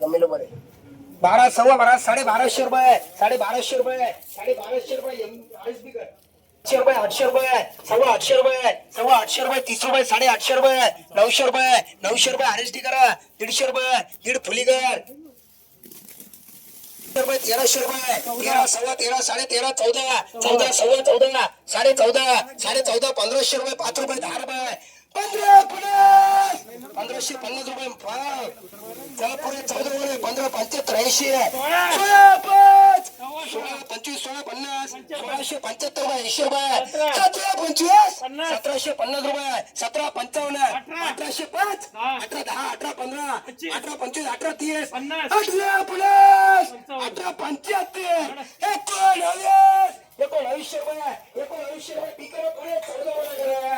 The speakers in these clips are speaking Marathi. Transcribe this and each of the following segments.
जमेल बरे 12 सव्वा 12 1250 रुपये 1250 रुपये 1250 रुपये 800 रुपये 800 रुपये सव्वा 800 रुपये 30 रुपये 850 रुपये 900 रुपये 900 रुपये आरएसटी करा 150 रुपये दीड फुली कर 1300 रुपये 13 सव्वा 13 13.5 14 14 सव्वा 14 14.5 14.5 1500 रुपये 5 रुपये 10 रुपये 1550 रुपये चला पुढे 14 रुपये 15 75 80 16 25 16 50 1675 रुपये 80 रुपये 17 25 1750 रुपये 17 55 1805 18 10 18 15 18 25 18 30 18 प्लस 18 75 19 रुपये पिकर पुढे 14 रुपये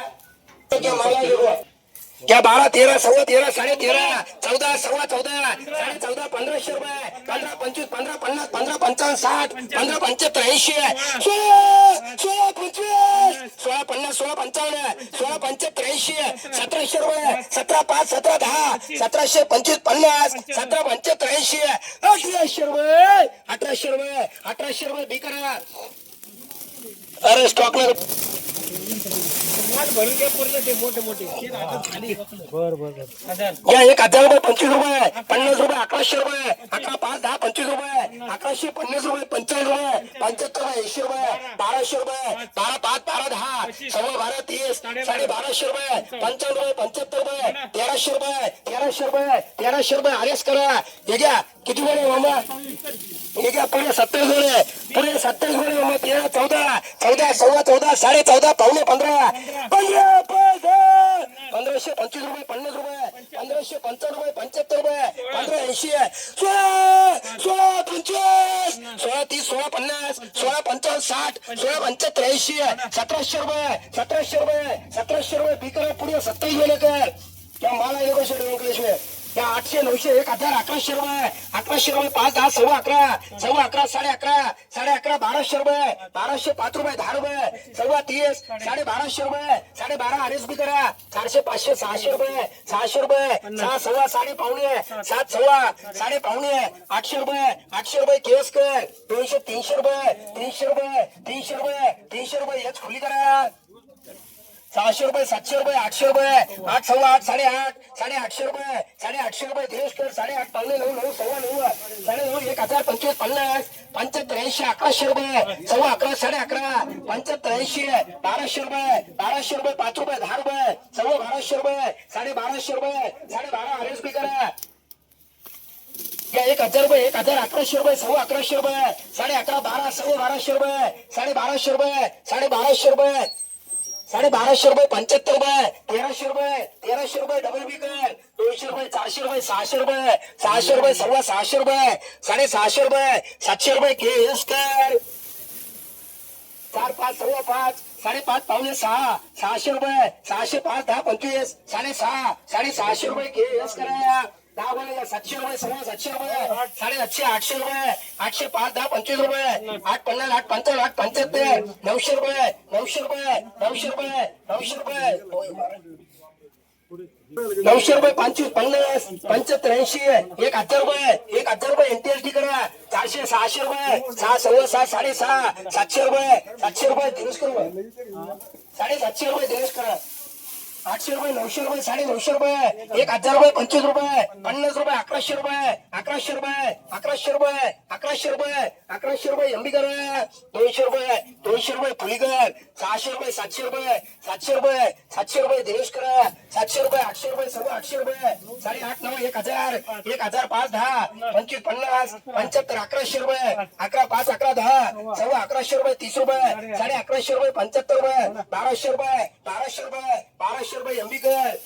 क्या 12 13 सव्वा 13 13.5 14 सव्वा 14 14.5 1500 रुपये 15 25 15 50 15 55 60 15 75 80 16 25 16 50 16 55 16 75 80 1700 रुपये 17 5 17 10 1725 50 17 75 80 1800 रुपये बिकरा अरे स्टॉक में भरून घ्या पूर्ण ते मोठे मोठे या 1000 रुपये 25 रुपये 50 रुपये 1100 रुपये 11 5 10 25 रुपये 1150 रुपये 55 रुपये 75 रुपये 80 रुपये 1200 रुपये 12 5 12 10 सव्वा 12 30 1250 रुपये 55 रुपये 75 रुपये 1300 रुपये आरएस करा हे घ्या किती वेळ मामा हे घ्या पुढे 27 वेळ पुढे 27 वेळ मामा 13 14 14 सव्वा 14 14.5 पावणे 15 1525 रुपये 50 रुपये 1555 रुपये 75 रुपये 1580 16 25 16 30 16 50 16 55 60 16 75 80 1700 रुपये बिकर पुढे 27 वेळ कर क्या माला एक अंकलेश या 800 900 1000 1100 रुपये 5 10 सव्वा 11 11 1200 रुपये 1200 5 रुपये 10 रुपये सव्वा 30 1250 रुपये 12.5 आरएस बी करा 400 500 600 रुपये 600 रुपये 6 सव्वा 7 पावणे 7 सव्वा 7 पावणे 800 रुपये केस कर 200 300 रुपये 300 रुपये याच खुली करा 600 रुपये 700 रुपये 800 रुपये 8 सव्वा 8 8.5 850 रुपये देश कर 8.5 पावणे 9 9 सव्वा 9 9.5 1000 25 50 75 80 1100 रुपये सव्वा 11 11.5 75 80 1200 रुपये 5 रुपये 10 रुपये सव्वा 1200 रुपये 1250 रुपये 12.5 आरएस बी करा या 1000 रुपये 1100 रुपये सव्वा 1100 रुपये 11.5 12 सव्वा 1200 रुपये 1250 रुपये 1250 रुपये 1250 रुपये 75 रुपये 1300 रुपये डबल बी कर 200 रुपये 400 रुपये 600 रुपये सव्वा 600 रुपये 650 रुपये 700 रुपये केस कर 4 5 सव्वा 5 5.5 पावणे 6 600 रुपये 600 5 10 25 6.5 650 रुपये केस करा 10 बोले 700 रुपये सव्वा 700 रुपये 750 800 रुपये 800 5 10 25 रुपये 8 50 8 55 8 75 900 रुपये 900 रुपये 900 रुपये 900 रुपये 900 रुपये 25 50 75 80 1000 रुपये एनटीएसडी करा 400 600 रुपये 6 सव्वा 6 6.5 700 रुपये दिनेश करा 750 रुपये दिनेश करा 800 रुपये 900 रुपये 950 रुपये 1000 रुपये 25 रुपये 50 रुपये 1100 रुपये 1100 रुपये एमबी करा 200 रुपये फुलीकर 600 रुपये 700 रुपये दिनेश करा 700 रुपये 800 रुपये सव्वा 800 रुपये 8.5 9 1000 1000 5 10 25 50 75 1100 रुपये 11 5 11 10 सव्वा 1100 रुपये 30 रुपये 1150 रुपये 75 रुपये 1200 रुपये एमबी कर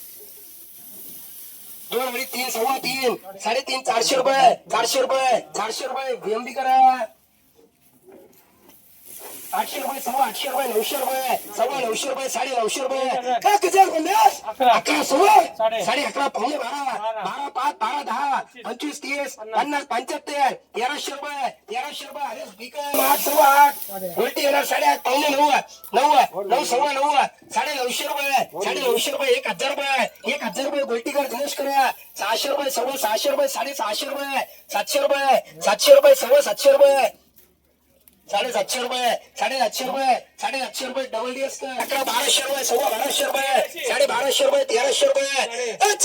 2 वडी 3 सव्वा 3 3.5 400 रुपये एमबी करा 800 रुपये, सव्वा 800 रुपये, 900 रुपये, सव्वा 900 रुपये, 950 रुपये, काय किती बोलल्यास? 11 सव्वा 11.5 पावणे 12, 12 5 12 10 25 30 50 75 1300 रुपये, 1300 रुपये. अरे स्पीकर 8 सव्वा 8 उलटी येणार 8.5 पावणे 9 9 सव्वा 9 950 रुपये, 950 रुपये, 1000 रुपये, 1000 रुपये गोल्टीकर दिनेश करूया. 600 रुपये, सव्वा 600 रुपये, 650 रुपये, 700 रुपये, 700 रुपये, सव्वा 700 रुपये, 750 रुपये, 750 रुपये, 750 रुपये डबल डीएस 1200 रुपये, सव्वा 1200 रुपये, 1250 रुपये, 1300 रुपये.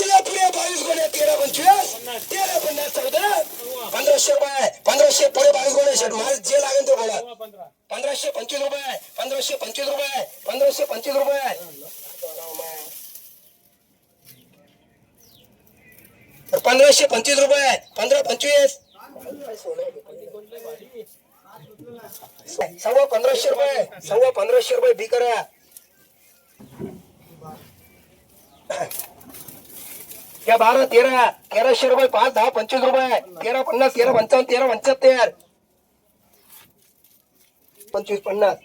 चला पुढे 22 गुणे 13 25 13 50 14 1500 रुपये, 1500 पुढे 22 गुणे शेट माल जे लागेल तो बोला. 1525 रुपये, 1525 रुपये, 1525 रुपये, 1525 रुपये, 1525 सव्वा 1500 रुपये, सव्वा 1500 रुपये बी करा. क्या 12 13 1300 रुपये, 5 10 25 रुपये, 13 50 13 55 13 75 25 50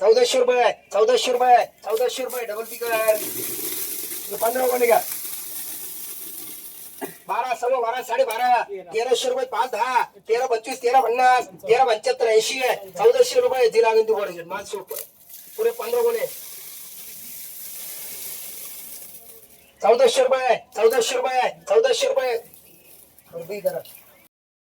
1400 रुपये, 1400 रुपये, 1400 रुपये डबल बी करा. 15 कोणी का 12 सव्वा 12 12.5 1300 रुपये, 5 10 13 25 13 50 13 75 80 1400 रुपये जी लागेल तू बरोबर माल सोप पुरे 15 गुणे 1400 रुपये, 1400 रुपये, 1400 रुपये बी करा.